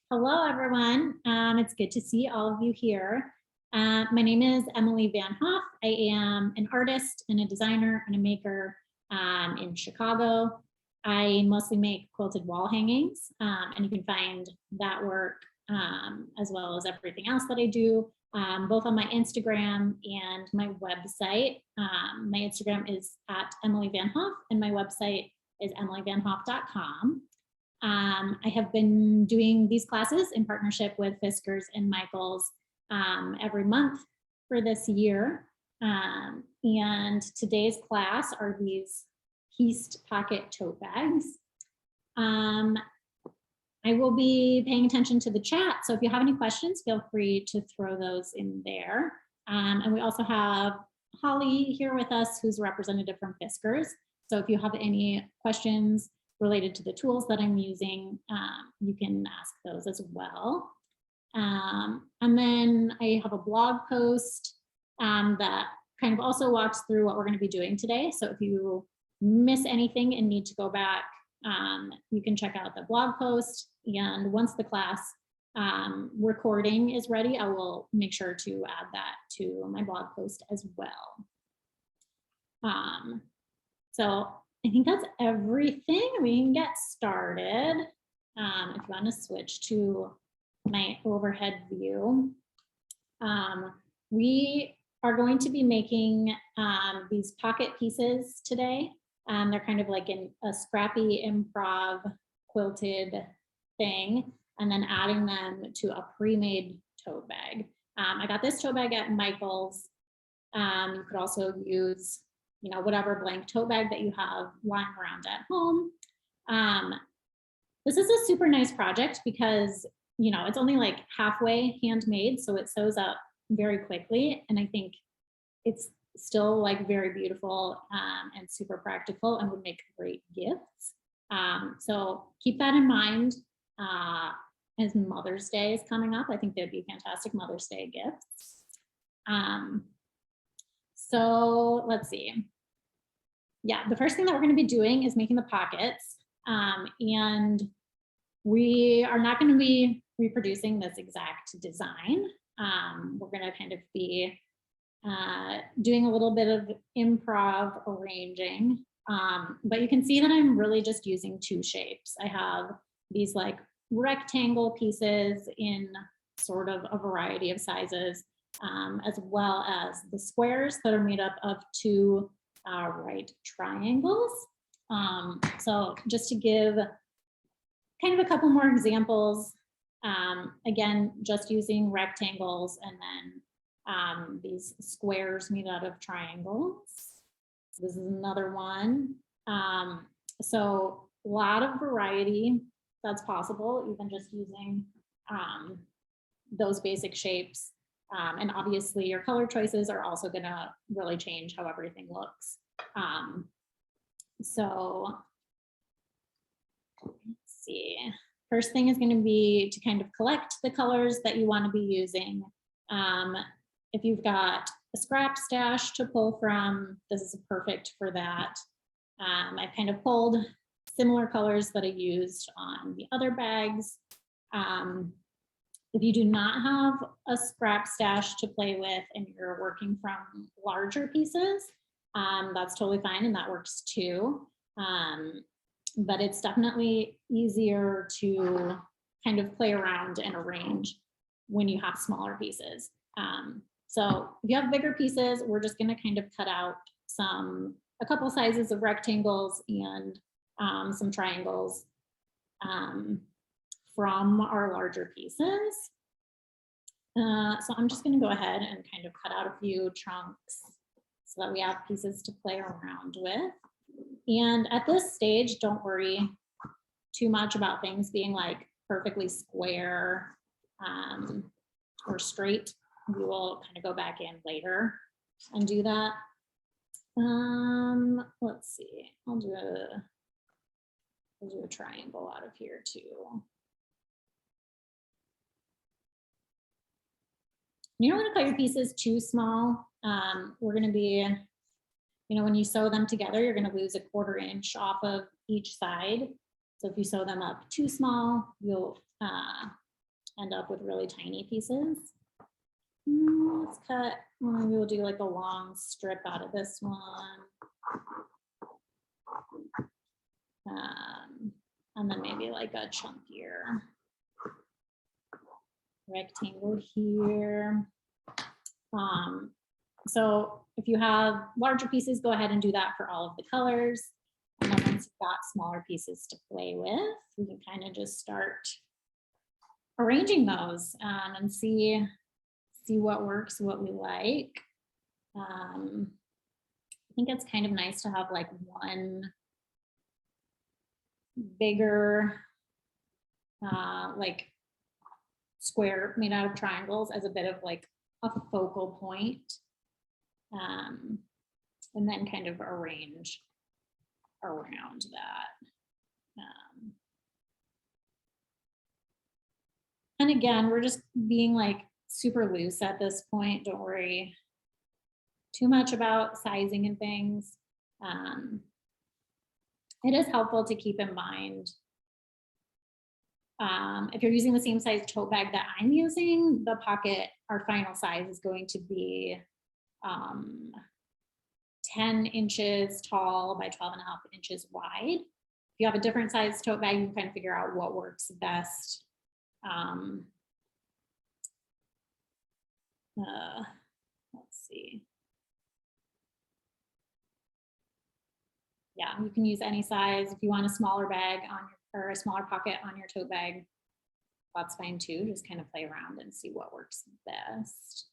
Hello, everyone. It's good to see all of you here. My name is Emily Vanhoff. I am an artist and a designer and a maker in Chicago. I mostly make quilted wall hangings, and you can find that work as well as everything else that I do, both on my Instagram and my website. My Instagram is at Emily Vanhoff, and my website is emilyvanhoff.com. I have been doing these classes in partnership with Fiskars and Michaels every month for this year. And today's class are these pieced pocket tote bags. I will be paying attention to the chat, so if you have any questions, feel free to throw those in there. And we also have Holly here with us, who's a representative from Fiskars. So if you have any questions related to the tools that I'm using, you can ask those as well. And then I have a blog post that kind of also walks through what we're going to be doing today. So if you miss anything and need to go back, you can check out the blog post. And once the class recording is ready, I will make sure to add that to my blog post as well. So I think that's everything. We can get started. If you want to switch to my overhead view, we are going to be making these pocket pieces today. They're kind of like a scrappy improv quilted thing, and then adding them to a pre-made tote bag. I got this tote bag at Michaels. You could also use whatever blank tote bag that you have lying around at home. This is a super nice project because, it's only like halfway handmade, so it sews up very quickly. And I think it's still like very beautiful and super practical and would make great gifts. So keep that in mind as Mother's Day is coming up. I think they'd be fantastic Mother's Day gifts. So let's see. Yeah, the first thing that we're going to be doing is making the pockets. And we are not going to be reproducing this exact design. We're going to kind of be doing a little bit of improv arranging. But you can see that I'm really just using two shapes. I have these like rectangle pieces in sort of a variety of sizes, as well as the squares that are made up of two right triangles. So just to give kind of a couple more examples, again, just using rectangles and then these squares made out of triangles. So this is another one. So a lot of variety that's possible, even just using those basic shapes. And obviously your color choices are also gonna really change how everything looks. So let's see. First thing is gonna be to kind of collect the colors that you wanna be using. If you've got a scrap stash to pull from, this is perfect for that. I've kind of pulled similar colors that I used on the other bags. If you do not have a scrap stash to play with and you're working from larger pieces, that's totally fine and that works too. But it's definitely easier to kind of play around and arrange when you have smaller pieces. So if you have bigger pieces, we're just gonna kind of cut out a couple sizes of rectangles and some triangles from our larger pieces. So I'm just gonna go ahead and kind of cut out a few chunks so that we have pieces to play around with. And at this stage, don't worry too much about things being like perfectly square or straight. We will kind of go back in later and do that. Let's see, I'll do a triangle out of here too. You don't want to cut your pieces too small. We're going to be, when you sew them together, you're going to lose a 1/4 inch off of each side. So if you sew them up too small, you'll end up with really tiny pieces. Let's cut, maybe we'll do like a long strip out of this one. And then maybe like a chunkier rectangle here. So if you have larger pieces, go ahead and do that for all of the colors. And then once you've got smaller pieces to play with, we can kind of just start arranging those and see what works, what we like. I think it's kind of nice to have like one bigger like square made out of triangles as a bit of like a focal point, and then kind of arrange around that. And again, we're just being like super loose at this point. Don't worry too much about sizing and things. It is helpful to keep in mind, if you're using the same size tote bag that I'm using, the pocket, our final size is going to be 10 inches tall by 12.5 inches wide. If you have a different size tote bag, you can kind of figure out what works best. Let's see. Yeah, you can use any size. If you want a smaller bag on your, or a smaller pocket on your tote bag, that's fine too. Just kind of play around and see what works best.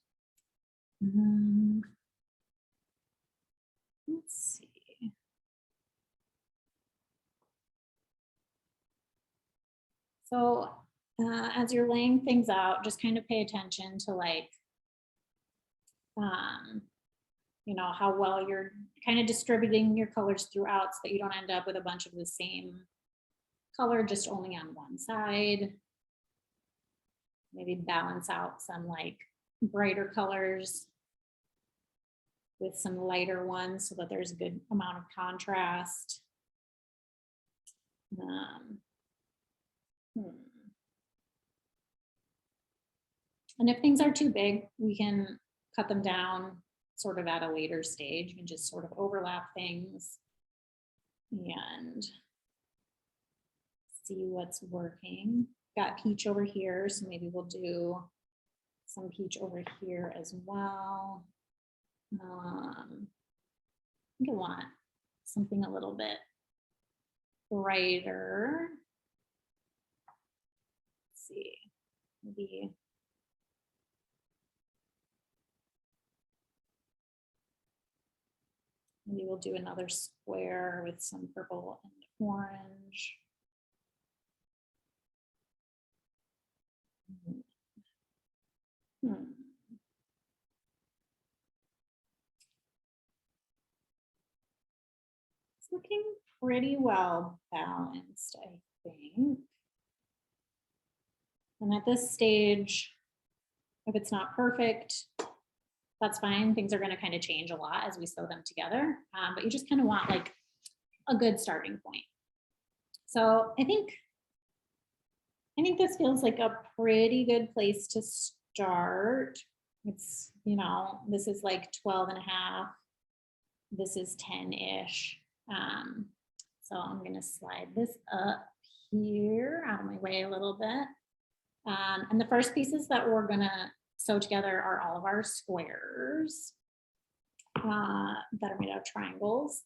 Let's see. So as you're laying things out, just kind of pay attention to like, you know, how well you're kind of distributing your colors throughout so that you don't end up with a bunch of the same color just only on one side. Maybe balance out some like brighter colors with some lighter ones so that there's a good amount of contrast. And if things are too big, we can cut them down sort of at a later stage and just sort of overlap things and see what's working. Got peach over here, so maybe we'll do some peach over here as well. I think I want something a little bit brighter. Let's see, maybe we'll do another square with some purple and orange. It's looking pretty well balanced, I think. And at this stage, if it's not perfect, that's fine. Things are going to kind of change a lot as we sew them together, but you just kind of want like a good starting point. So I think this feels like a pretty good place to start. It's, you know, this is like 12.5. This is 10-ish. So I'm going to slide this up here out of my way a little bit. And the first pieces that we're going to sew together are all of our squares that are made out of triangles.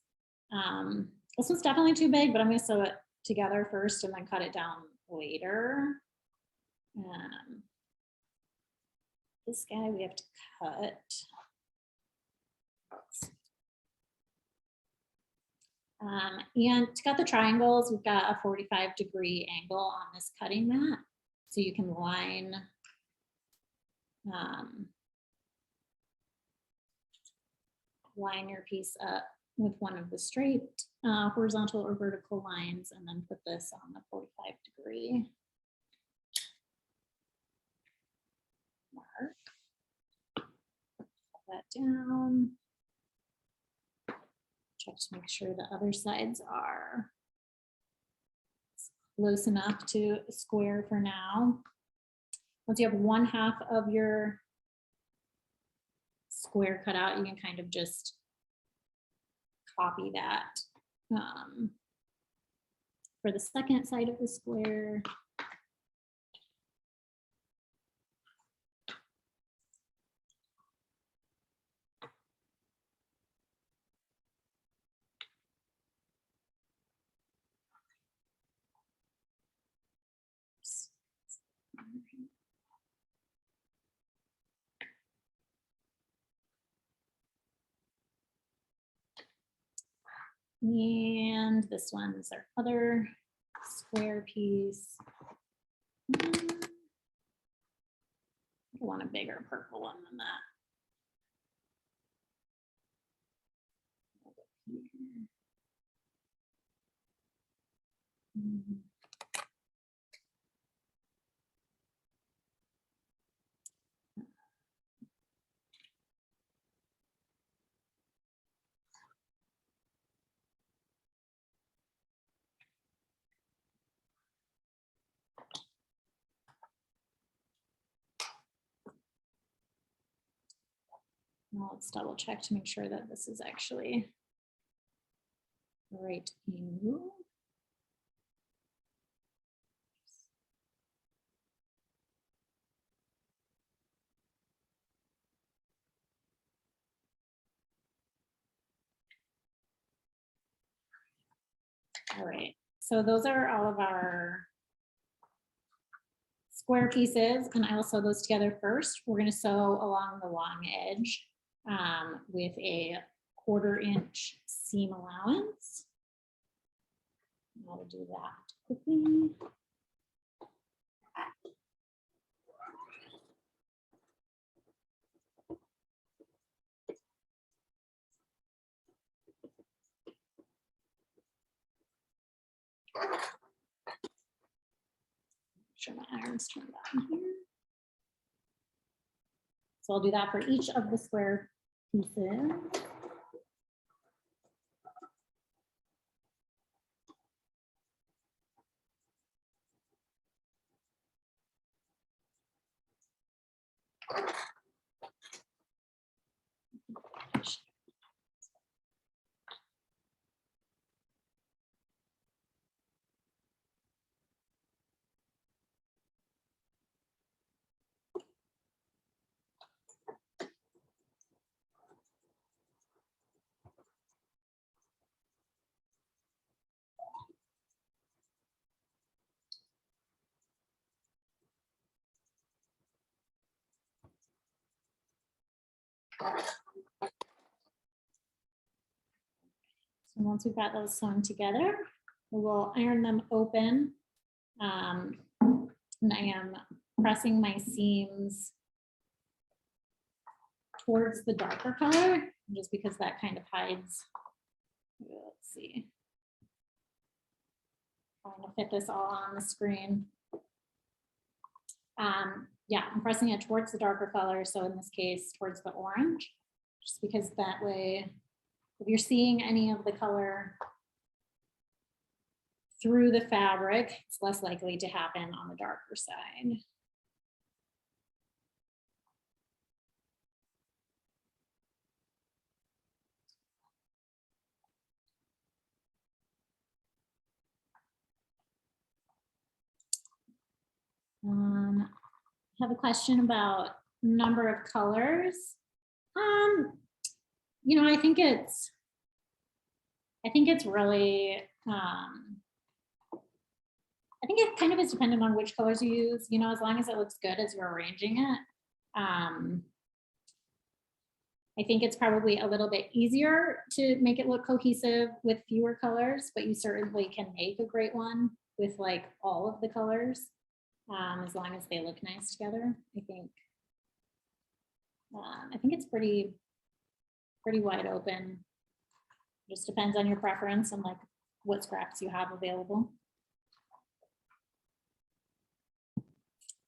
This one's definitely too big, but I'm going to sew it together first and then cut it down later. This guy we have to cut. And to cut the triangles, we've got a 45-degree angle on this cutting mat. So you can line line your piece up with one of the straight horizontal or vertical lines, and then put this on the 45-degree mark. Put that down. Check to make sure the other sides are close enough to square for now. once you have 1/2 of your square cut out, you can kind of just copy that for the second side of the square. And this one's our other square piece. I want a bigger purple one than that. Now let's double check to make sure that this is actually the right angle. All right, so those are all of our square pieces, and I will sew those together first. We're going to sew along the long edge with a 1/4 inch seam allowance. I'll do that quickly. Make sure my iron's turned on here. So I'll do that for each of the square pieces. So once we've got those sewn together, we will iron them open. And I am pressing my seams towards the darker color, just because that kind of hides. Let's see. I'm going to fit this all on the screen. Yeah, I'm pressing it towards the darker color. So in this case, towards the orange, just because that way, if you're seeing any of the color through the fabric, it's less likely to happen on the darker side. I have a question about number of colors. You know, I think it's really, I think it kind of is dependent on which colors you use, you know, as long as it looks good as you're arranging it. I think it's probably a little bit easier to make it look cohesive with fewer colors, but you certainly can make a great one with like all of the colors, as long as they look nice together. I think it's pretty wide open. Just depends on your preference and like what scraps you have available.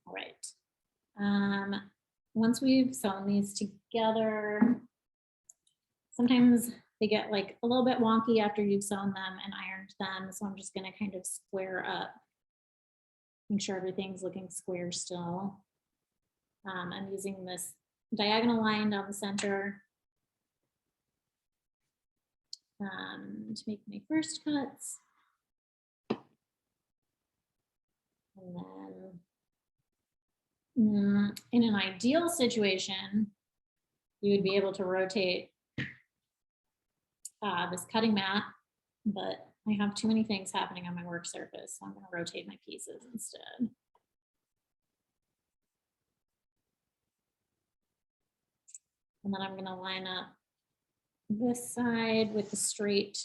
All right. Once we've sewn these together, sometimes they get like a little bit wonky after you've sewn them and ironed them. So I'm just going to kind of square up, make sure everything's looking square still. I'm using this diagonal line down the center to make my first cuts. And then in an ideal situation, you would be able to rotate this cutting mat, but I have too many things happening on my work surface, so I'm going to rotate my pieces instead. And then I'm going to line up this side with the straight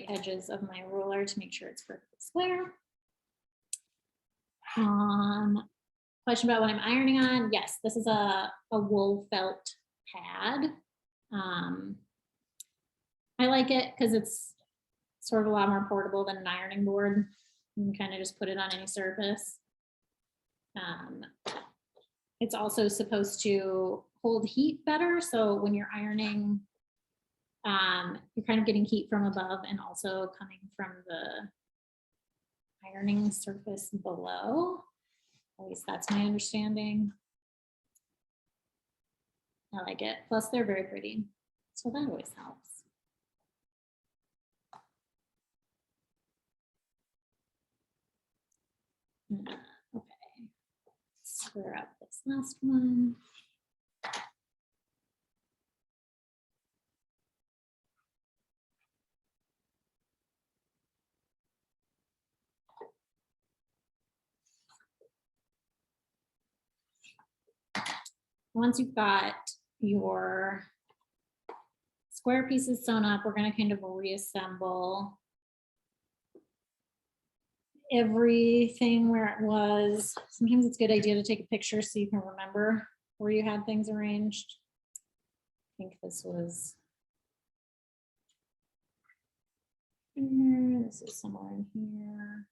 edges of my ruler to make sure it's perfectly square. Question about what I'm ironing on. Yes, this is a wool felt pad. I like it because it's sort of a lot more portable than an ironing board. You can kind of just put it on any surface. It's also supposed to hold heat better. So when you're ironing, you're kind of getting heat from above and also coming from the ironing surface below. At least that's my understanding. I like it. Plus they're very pretty. So that always helps. Okay, square up this last one. Once you've got your square pieces sewn up, we're going to kind of reassemble everything where it was. Sometimes it's a good idea to take a picture so you can remember where you had things arranged. I think this was here. This is somewhere in here.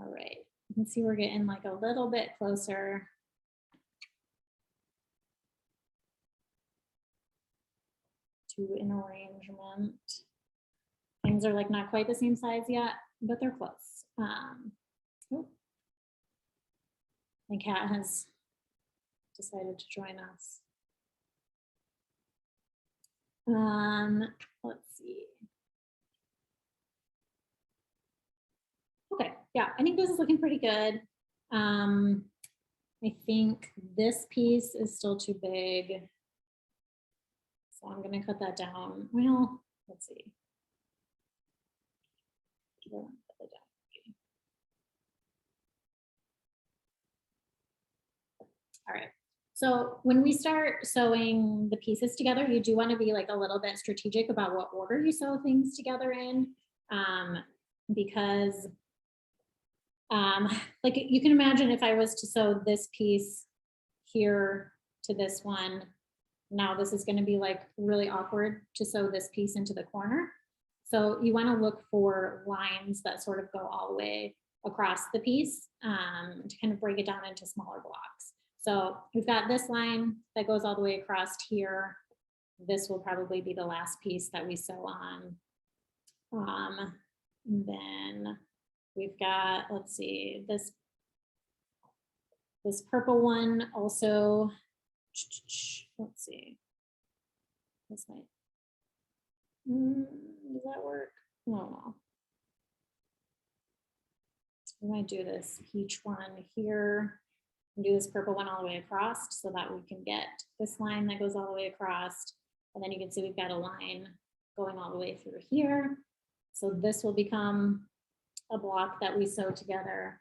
All right, you can see we're getting like a little bit closer. To an arrangement. Things are like not quite the same size yet, but they're close. Oh, my cat has decided to join us. Let's see. Okay, yeah, I think this is looking pretty good. I think this piece is still too big. So I'm going to cut that down. Well, let's see. All right. So when we start sewing the pieces together, you do want to be like a little bit strategic about what order you sew things together in, because like you can imagine if I was to sew this piece here to this one, now this is going to be like really awkward to sew this piece into the corner. So you want to look for lines that sort of go all the way across the piece to kind of break it down into smaller blocks. So we've got this line that goes all the way across here. This will probably be the last piece that we sew on. And then we've got, let's see, this purple one also, let's see, this might, does that work? I don't know. We might do this peach one here and do this purple one all the way across so that we can get this line that goes all the way across. And then you can see we've got a line going all the way through here. So this will become a block that we sew together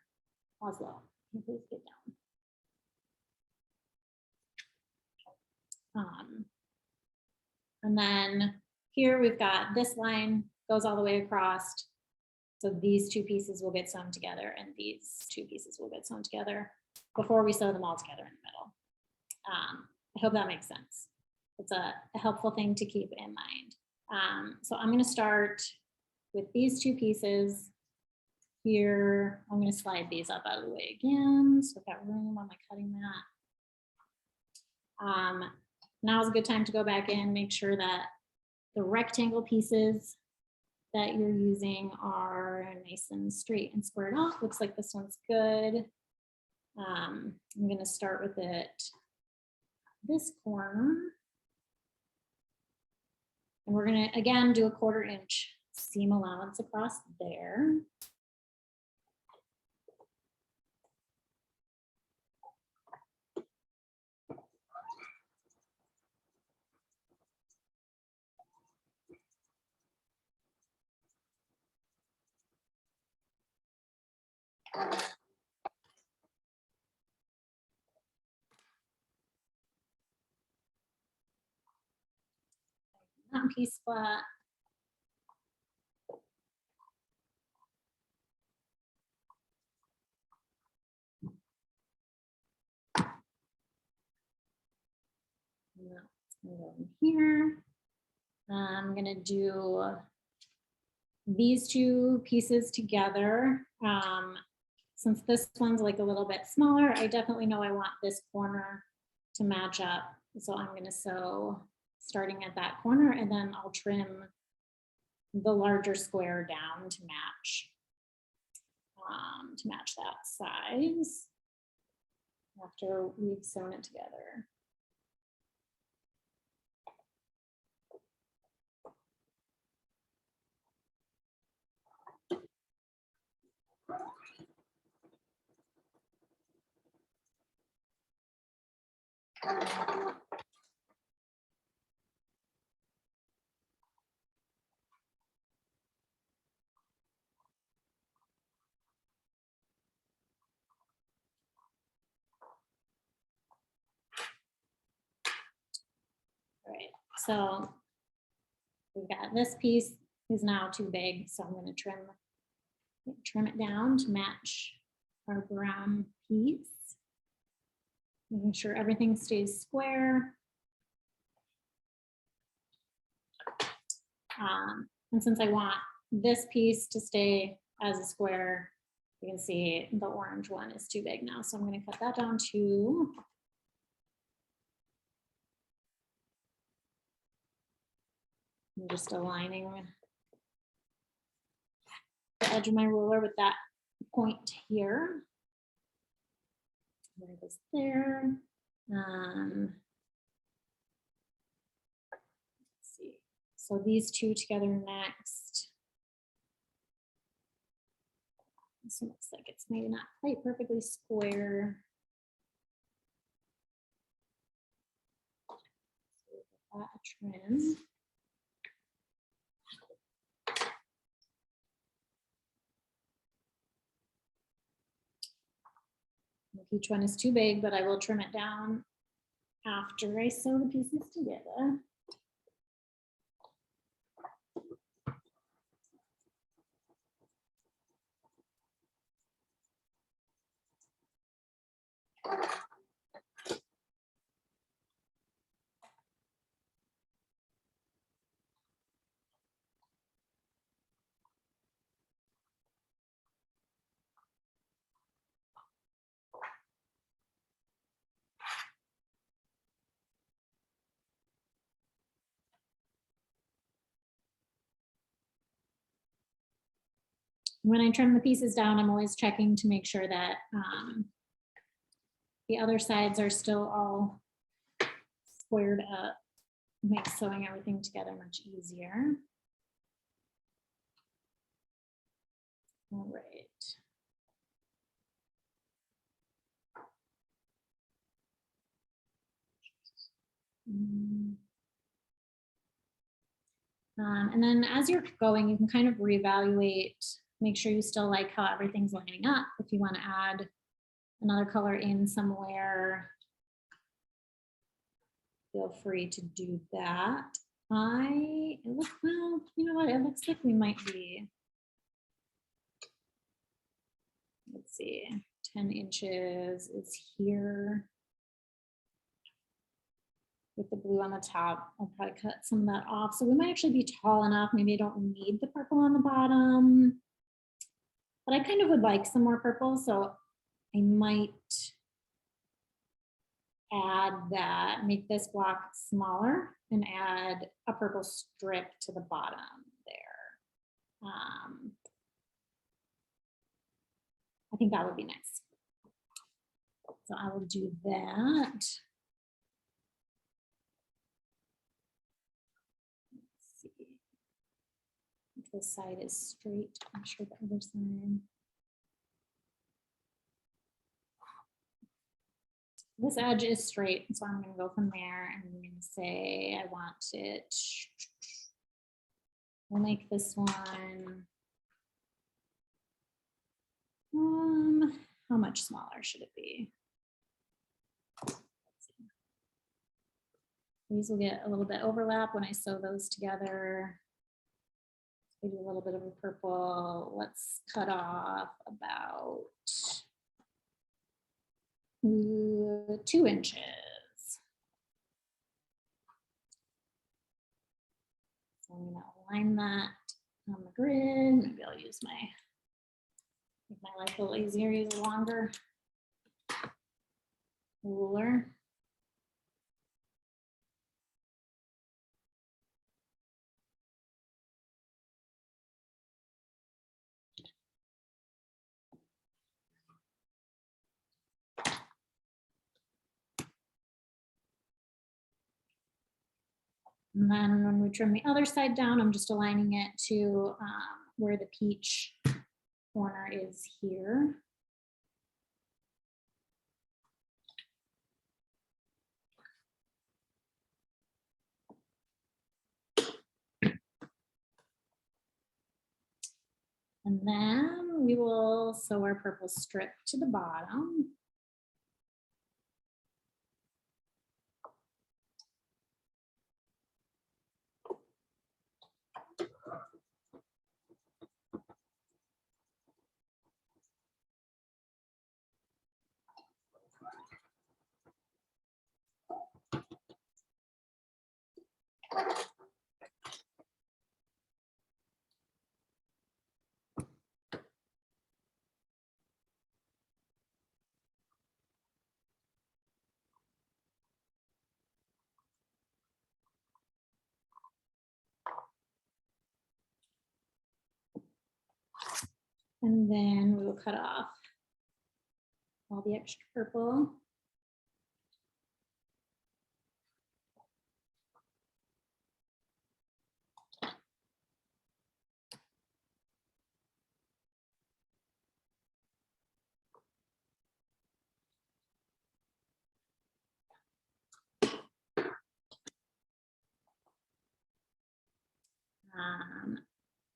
as well. Please get down. And then here we've got this line goes all the way across. So these two pieces will get sewn together and these two pieces will get sewn together before we sew them all together in the middle. I hope that makes sense. it's a helpful thing to keep in mind. So I'm going to start with these two pieces here. I'm going to slide these up out of the way again, so I've got room on my cutting mat. Now is a good time to go back in, make sure that the rectangle pieces that you're using are nice and straight and squared off. Looks like this one's good. I'm going to start with it this corner. And we're going to, again, do a 1/4 inch seam allowance across there. That piece flat. Go in here. I'm gonna do these two pieces together. Since this one's like a little bit smaller, I definitely know I want this corner to match up. So I'm gonna sew starting at that corner, and then I'll trim the larger square down to match that size after we've sewn it together. All right, so we've got this piece is now too big, so I'm going to trim it down to match our brown piece. Making sure everything stays square. And since I want this piece to stay as a square, you can see the orange one is too big now. So I'm going to cut that down to I'm just aligning the edge of my ruler with that point here. There it is there. Let's see. So these two together next. This looks like it's maybe not quite perfectly square. So that trim. Each one is too big, but I will trim it down after I sew the pieces together. When I trim the pieces down, I'm always checking to make sure that the other sides are still all squared up. Makes sewing everything together much easier. All right. And then as you're going, you can kind of reevaluate, make sure you still like how everything's lining up. If you want to add another color in somewhere, feel free to do that. Well, you know what, it looks like we might be, let's see, 10 inches is here. with the blue on the top. I'll probably cut some of that off. So we might actually be tall enough. Maybe I don't need the purple on the bottom, but I kind of would like some more purple. So I might add that, make this block smaller and add a purple strip to the bottom there. I think that would be nice. So I will do that. Let's see. If this side is straight, I'm sure the other side. This edge is straight, so I'm going to go from there and I'm going to say I want it. We'll make this one. How much smaller should it be? These will get a little bit overlap when I sew those together. Maybe a little bit of a purple. Let's cut off about 2 inches. So I'm gonna align that on the grid. Maybe I'll use make my life a little easier, use a longer ruler. And then when we trim the other side down, I'm just aligning it to where the peach corner is here. And then we will sew our purple strip to the bottom. And then we will cut off all the extra purple.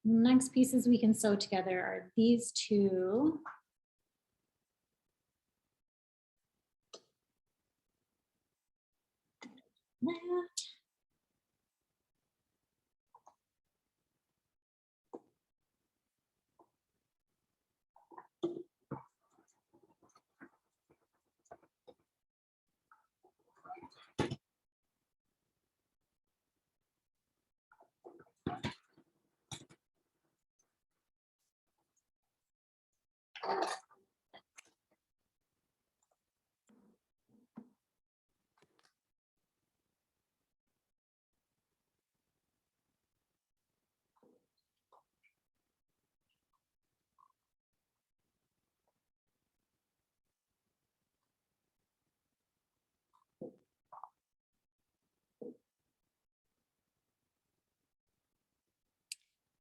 Next pieces we can sew together are these two. That.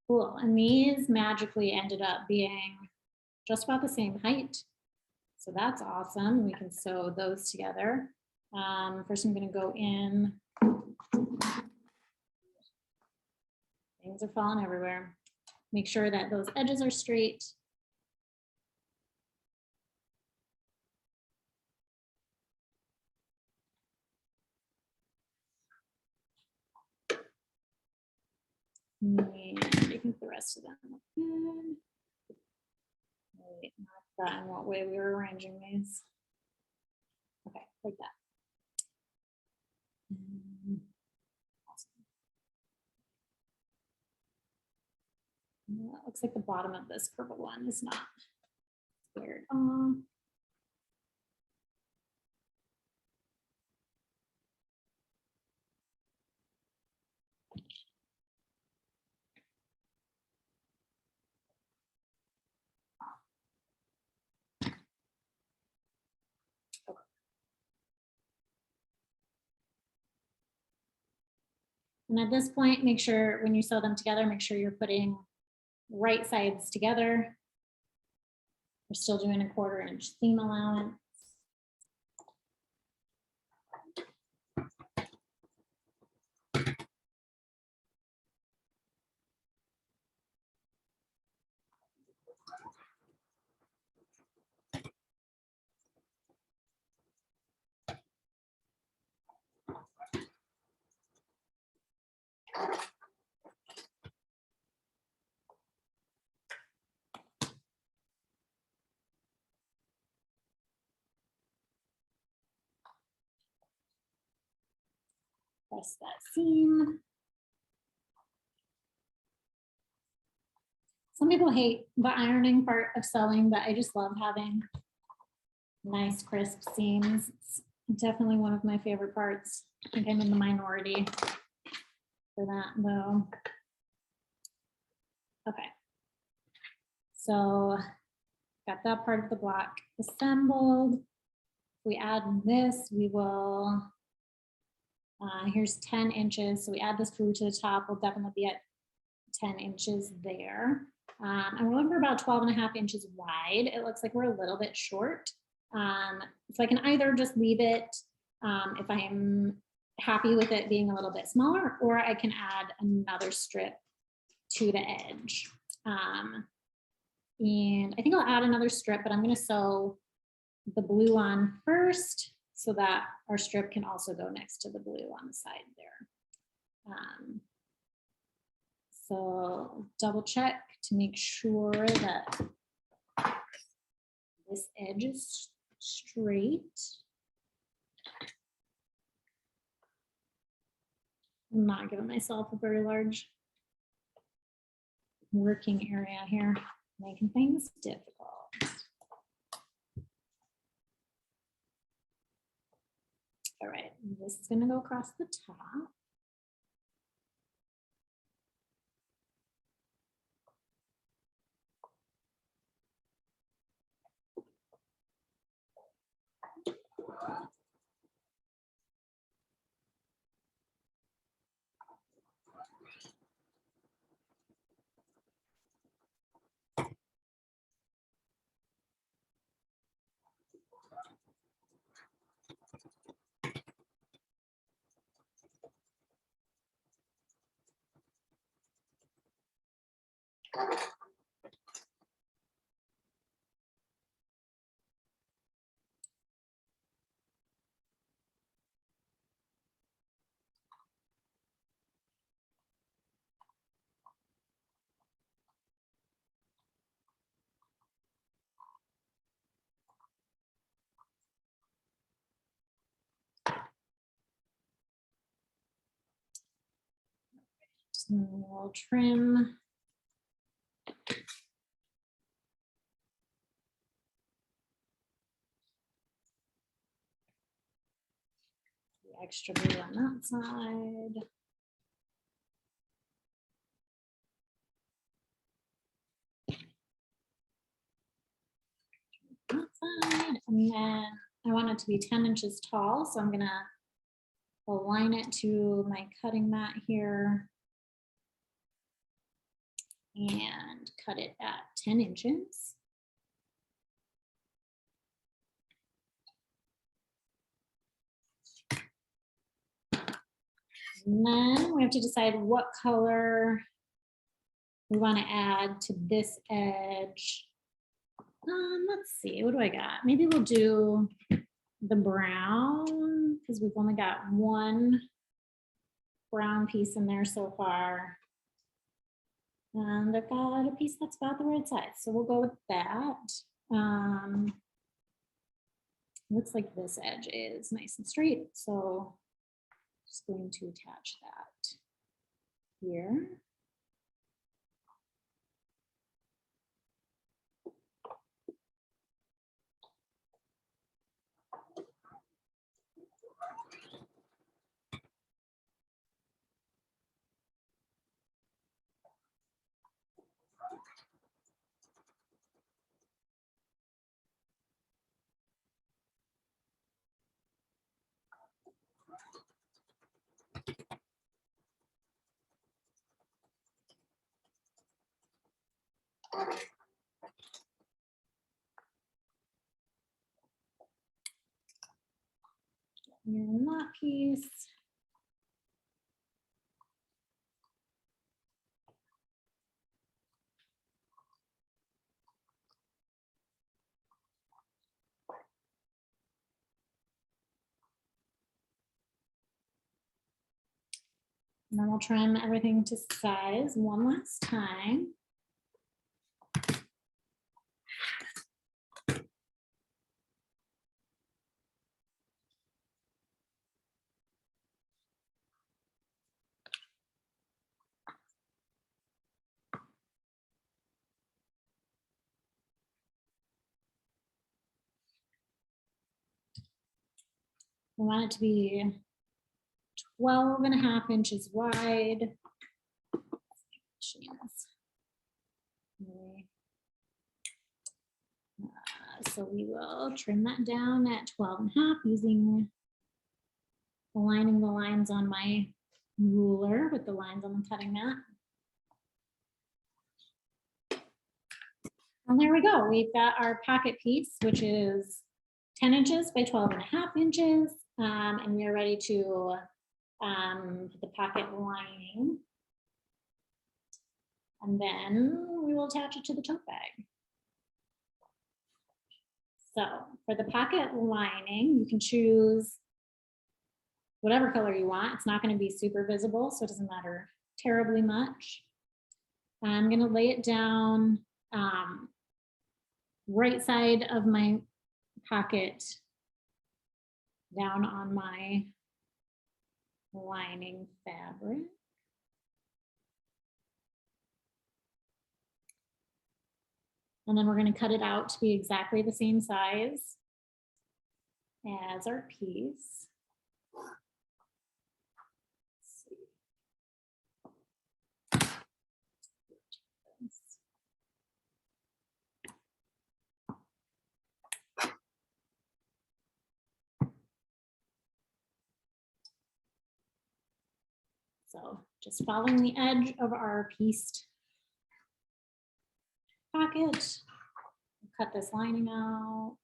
Cool, and these magically ended up being just about the same height. So that's awesome. We can sew those together. First I'm gonna go in. Things are falling everywhere. Make sure that those edges are straight. And I think the rest of them look good. Wait, not that in what way we were arranging these. Okay, like that. Looks like the bottom of this purple one is not squared. And at this point, make sure when you sew them together, make sure you're putting right sides together. We're still doing a 1/4 inch seam allowance. Press that seam. Some people hate the ironing part of sewing, but I just love having nice crisp seams. It's definitely one of my favorite parts. I think I'm in the minority for that though. Okay. So got that part of the block assembled. If we add this, we will, here's 10 inches. So we add this glue to the top, we'll definitely be at 10 inches there. And we're looking for about 12.5 inches wide. It looks like we're a little bit short. So I can either just leave it if I'm happy with it being a little bit smaller, or I can add another strip to the edge. And I think I'll add another strip, but I'm going to sew the blue on first so that our strip can also go next to the blue on the side there. So double check to make sure that this edge is straight. I'm not giving myself a very large working area here, making things difficult. All right, this is gonna go across the top. We'll trim. The extra glue on that side. That side. And then I want it to be 10 inches tall, so I'm gonna align it to my cutting mat here and cut it at 10 inches. And then we have to decide what color we want to add to this edge. Let's see, what do I got? Maybe we'll do the brown because we've only got one brown piece in there so far. And I've got a piece that's about the right size, so we'll go with that. Looks like this edge is nice and straight, so just going to attach that here. And that piece. And then we'll trim everything to size one last time. We want it to be 12.5 inches wide. So we will trim that down at 12.5 using aligning the lines on my ruler with the lines on the cutting mat. And there we go. We've got our pocket piece, which is 10 inches by 12.5 inches. And we are ready to put the pocket lining. And then we will attach it to the tote bag. So for the pocket lining, you can choose whatever color you want. It's not going to be super visible, so it doesn't matter terribly much. I'm going to lay it down right side of my pocket down on my lining fabric. And then we're going to cut it out to be exactly the same size as our piece. So just following the edge of our pieced pocket, cut this lining out.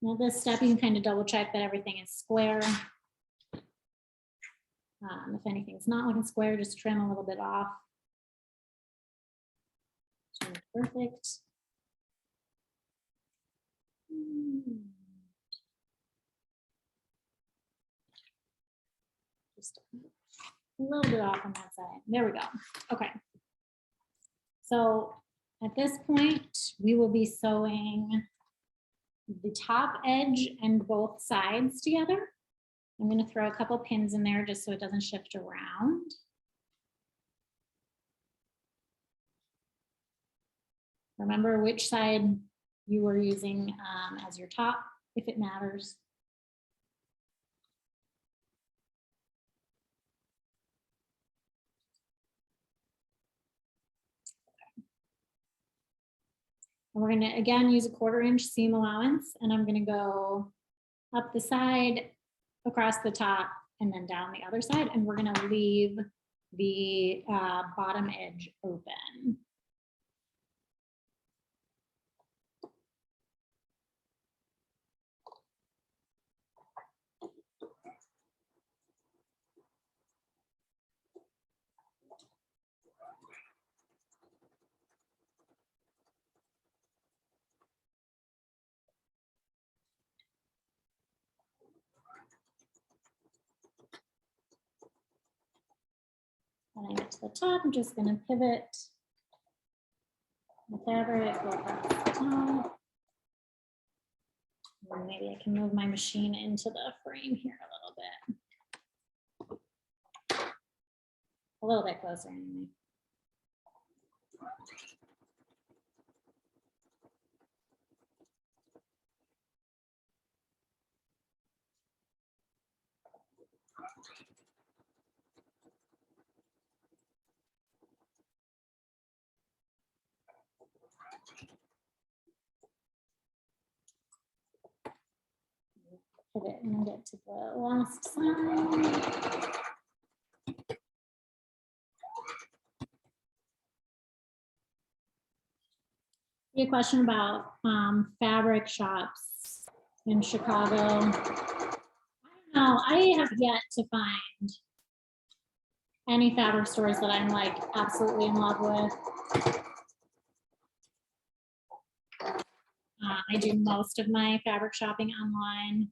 Now this step, you can kind of double check that everything is square. If anything's not looking square, just trim a little bit off. Perfect. Just a little bit off on that side. There we go. Okay. So at this point, we will be sewing the top edge and both sides together. I'm going to throw a couple pins in there just so it doesn't shift around. Remember which side you were using as your top, if it matters. And we're going to, again, use a 1/4 inch seam allowance, and I'm going to go up the side, across the top, and then down the other side, and we're going to leave the bottom edge open. When I get to the top, I'm just going to pivot the fabric, go across the top. And maybe I can move my machine into the frame here a little bit. A little bit closer anyway. pivot and get to the last side. A question about fabric shops in Chicago. I don't know. I have yet to find any fabric stores that I'm like absolutely in love with. I do most of my fabric shopping online.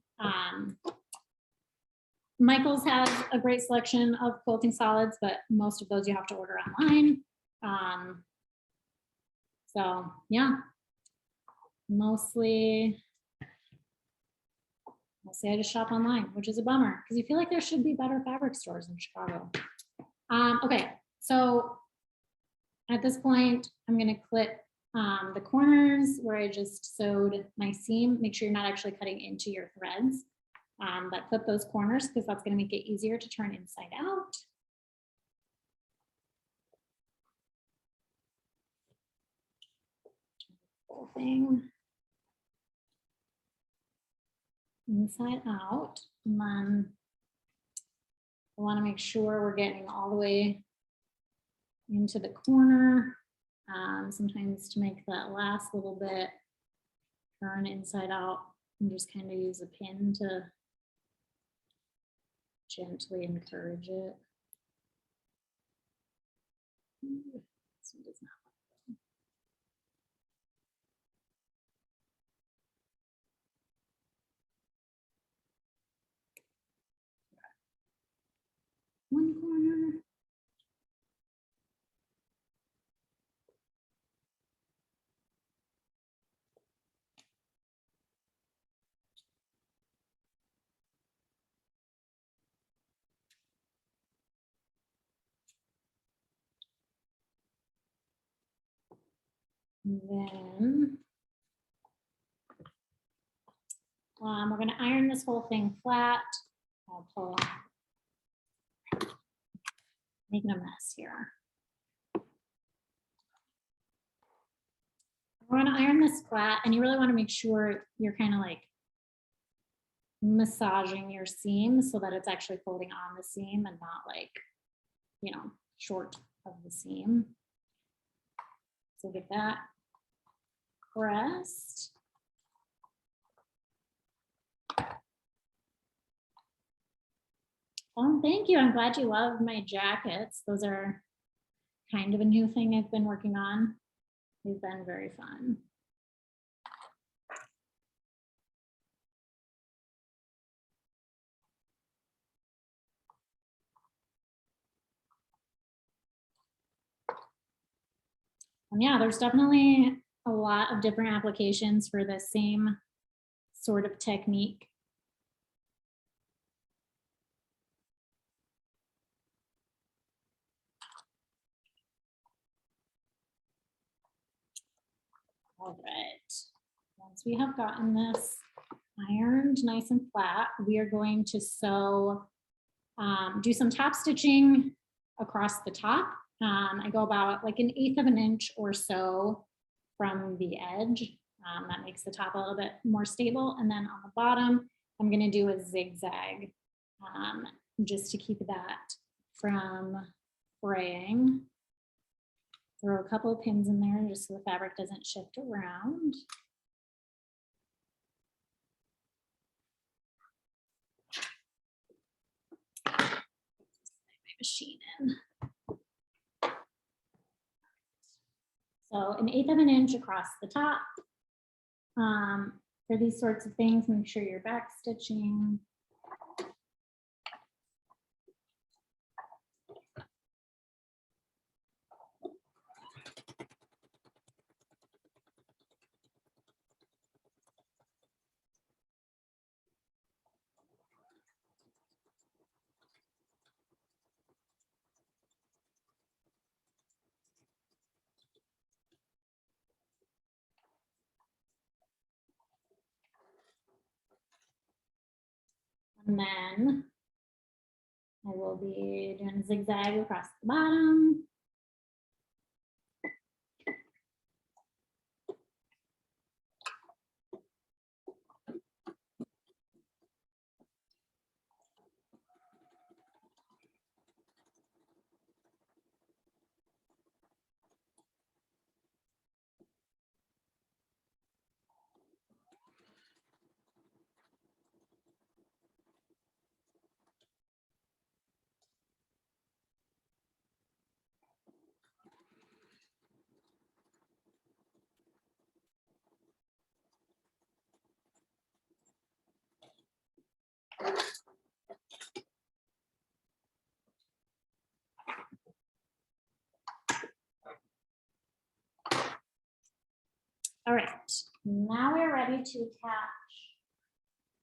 Michael's has a great selection of quilting solids, but most of those you have to order online. So yeah, mostly I just shop online, which is a bummer because you feel like there should be better fabric stores in Chicago. Okay, so at this point, I'm gonna clip the corners where I just sewed my seam. Make sure you're not actually cutting into your threads, but clip those corners because that's gonna make it easier to turn inside out. Whole thing inside out, and then I want to make sure we're getting all the way into the corner. Sometimes to make that last little bit turn inside out, and just kind of use a pin to gently encourage it. This one does not. One corner. And then we're going to iron this whole thing flat. I'll pull, making a mess here. We're going to iron this flat, and you really want to make sure you're kind of like massaging your seam so that it's actually folding on the seam and not like, you know, short of the seam. So get that pressed. Oh, thank you. I'm glad you love my jackets. Those are kind of a new thing I've been working on. They've been very fun. And yeah, there's definitely a lot of different applications for the same sort of technique. All right, once we have gotten this ironed nice and flat, we are going to sew, do some top stitching across the top. I go about like 1/8 of an inch or so from the edge. That makes the top a little bit more stable. And then on the bottom, I'm going to do a zigzag just to keep that from fraying. Throw a couple of pins in there just so the fabric doesn't shift around. My machine in. So 1/8 of an inch across the top. For these sorts of things, make sure you're back stitching. And then I will be doing a zigzag across the bottom. All right, now we're ready to attach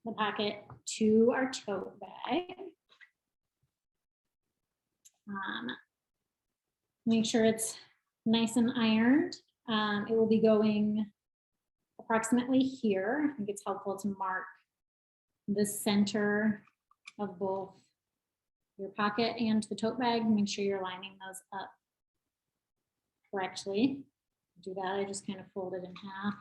the pocket to our tote bag. Make sure it's nice and ironed. It will be going approximately here. I think it's helpful to mark the center of both your pocket and the tote bag. Make sure you're lining those up correctly. Do that, I just kind of fold it in half.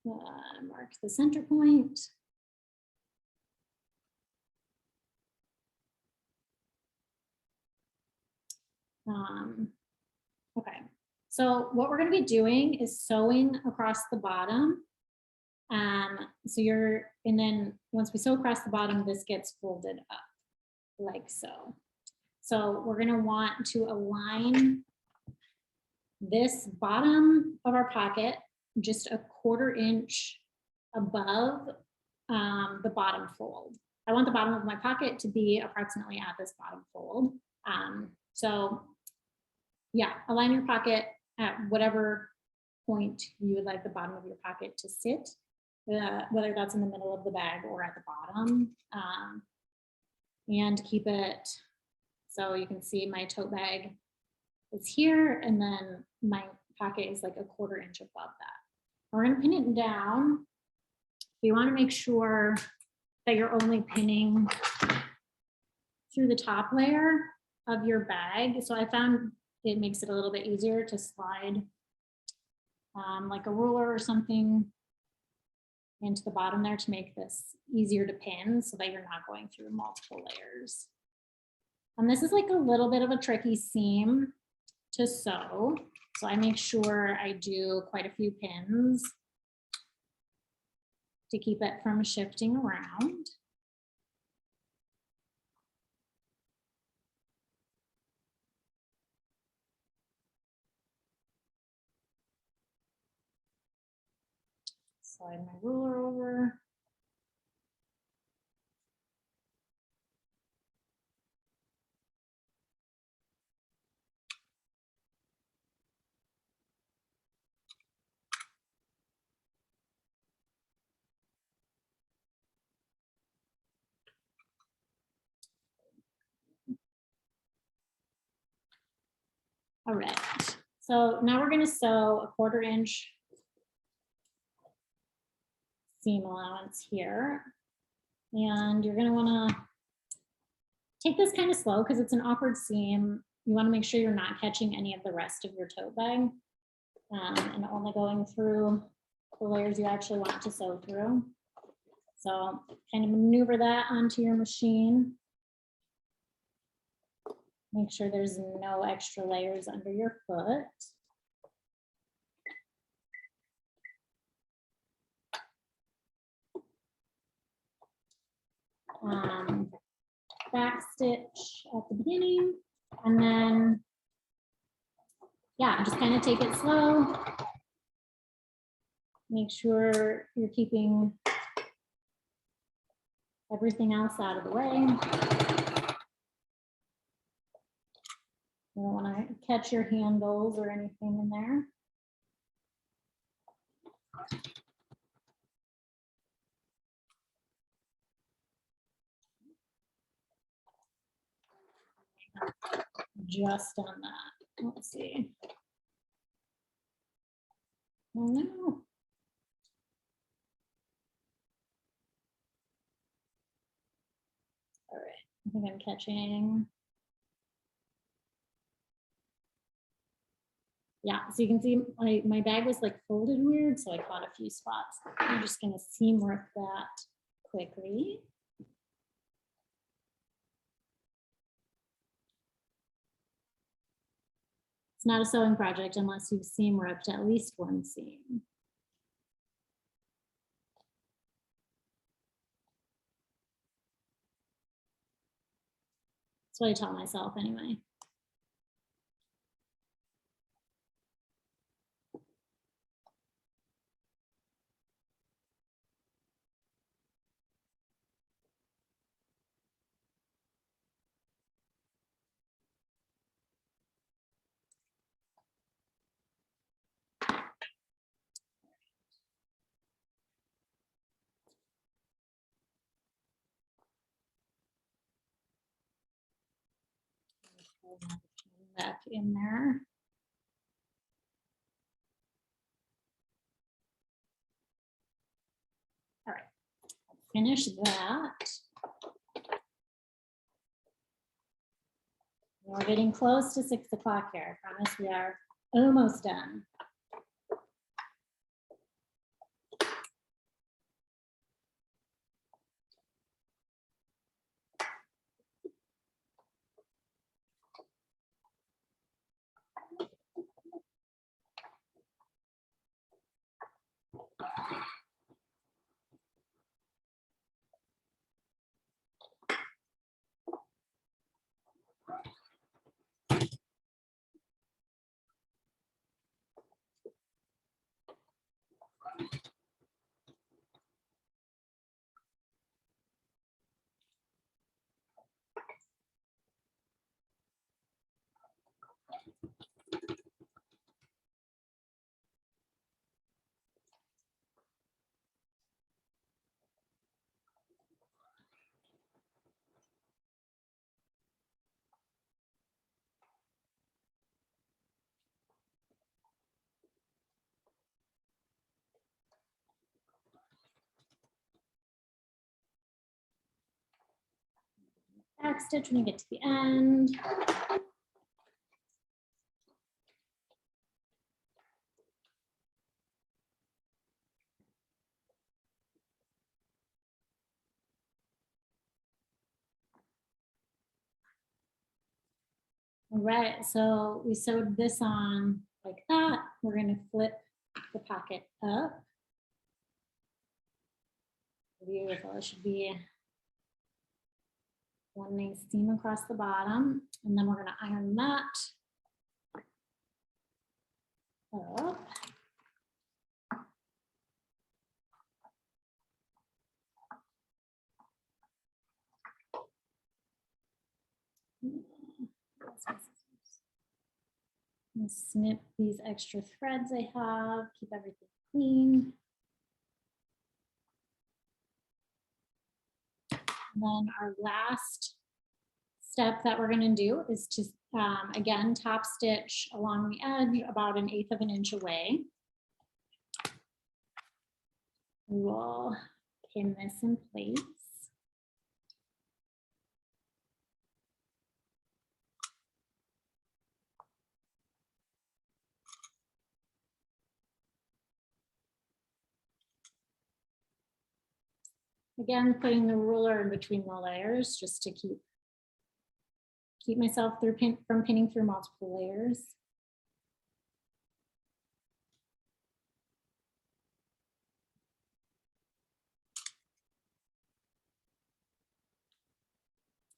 Mark the center point. Okay, so what we're going to be doing is sewing across the bottom. And then once we sew across the bottom, this gets folded up like so. So we're going to want to align this bottom of our pocket just a 1/4 inch above the bottom fold. I want the bottom of my pocket to be approximately at this bottom fold. So yeah, align your pocket at whatever point you would like the bottom of your pocket to sit, whether that's in the middle of the bag or at the bottom. And keep it, so you can see my tote bag is here, and then my pocket is like a 1/4 inch above that. We're going to pin it down. You want to make sure that you're only pinning through the top layer of your bag. So I found it makes it a little bit easier to slide like a ruler or something into the bottom there to make this easier to pin so that you're not going through multiple layers. And this is like a little bit of a tricky seam to sew. So I make sure I do quite a few pins to keep it from shifting around. Slide my ruler over. All right, so now we're going to sew a 1/4 inch seam allowance here. And you're going to want to take this kind of slow because it's an awkward seam. You want to make sure you're not catching any of the rest of your tote bag and only going through the layers you actually want to sew through. So kind of maneuver that onto your machine. Make sure there's no extra layers under your foot. Back stitch at the beginning, and then yeah, just kind of take it slow. Make sure you're keeping everything else out of the way. You don't want to catch your handles or anything in there. Just on that. Let's see. Oh no. All right, I think I'm catching. Yeah, so you can see my bag was like folded weird, so I caught a few spots. I'm just gonna seam rip that quickly. It's not a sewing project unless you've seam ripped at least one seam. That's what I tell myself anyway. Back in there. All right, finish that. We're getting close to 6 o'clock here. I promise we are almost done. Back stitch when you get to the end. All right, so we sewed this on like that. We're going to flip the pocket up. Beautiful. It should be one nice seam across the bottom, and then we're going to iron that up. And snip these extra threads I have, keep everything clean. And then our last step that we're going to do is to, again, top stitch along the edge about 1/8 of an inch away. We will pin this in place. Again, putting the ruler in between the layers just to keep myself from pinning through multiple layers.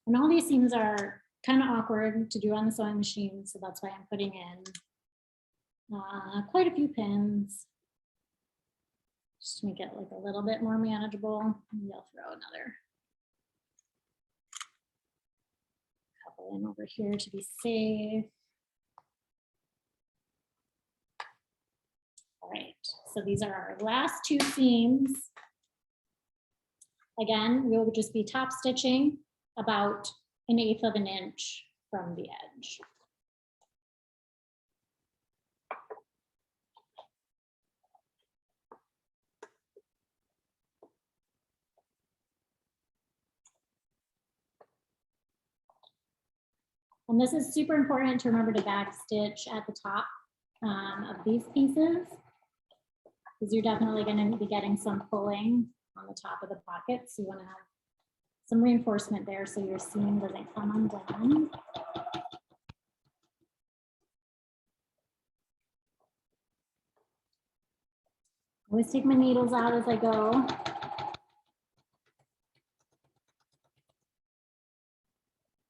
And all these seams are kind of awkward to do on the sewing machine, so that's why I'm putting in quite a few pins just to make it like a little bit more manageable. Maybe I'll throw another couple in over here to be safe. All right, so these are our last 2 seams. Again, we'll just be top stitching about 1/8 of an inch from the edge. And this is super important to remember to back stitch at the top of these pieces, because you're definitely going to be getting some pulling on the top of the pocket. So you want to have some reinforcement there so your seam doesn't come undone. Always take my needles out as I go. I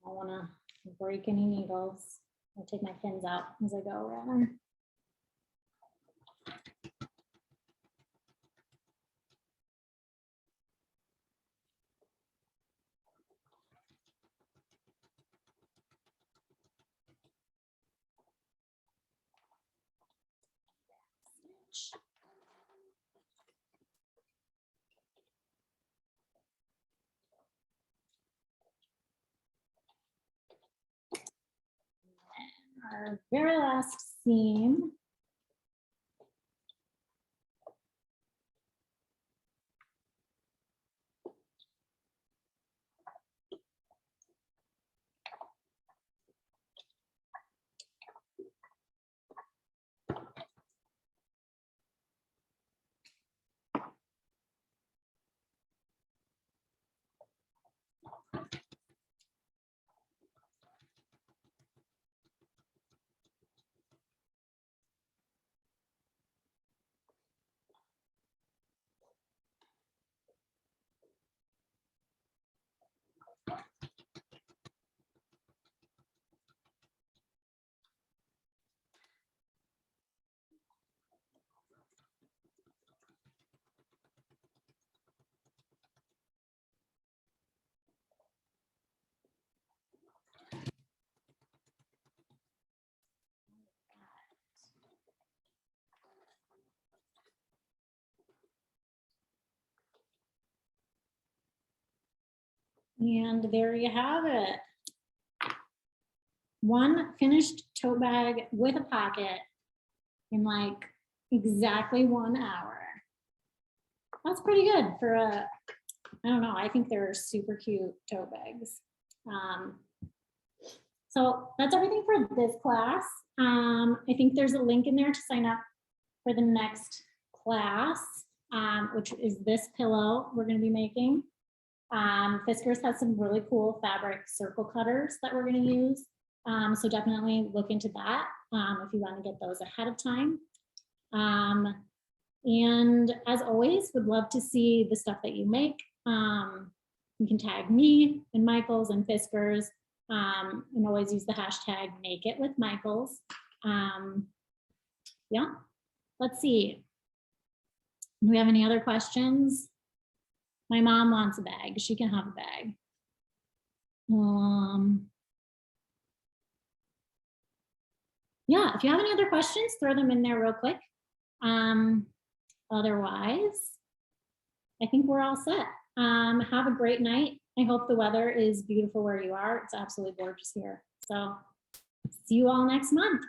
don't want to break any needles. I'll take my pins out as I go rather. our very last seam. And there you have it. One finished tote bag with a pocket in like exactly 1 hour. That's pretty good for a, I don't know, I think they're super cute tote bags. So that's everything for this class. I think there's a link in there to sign up for the next class, which is this pillow we're going to be making. Fiskars has some really cool fabric circle cutters that we're going to use. So definitely look into that if you want to get those ahead of time. And as always, would love to see the stuff that you make. You can tag me and Michaels and Fiskars, and always use the hashtag #MakeItWithMichaels. Yeah, let's see. Do we have any other questions? My mom wants a bag. She can have a bag. Yeah, if you have any other questions, throw them in there real quick. Otherwise, I think we're all set. Have a great night. I hope the weather is beautiful where you are. It's absolutely gorgeous here. So see you all next month.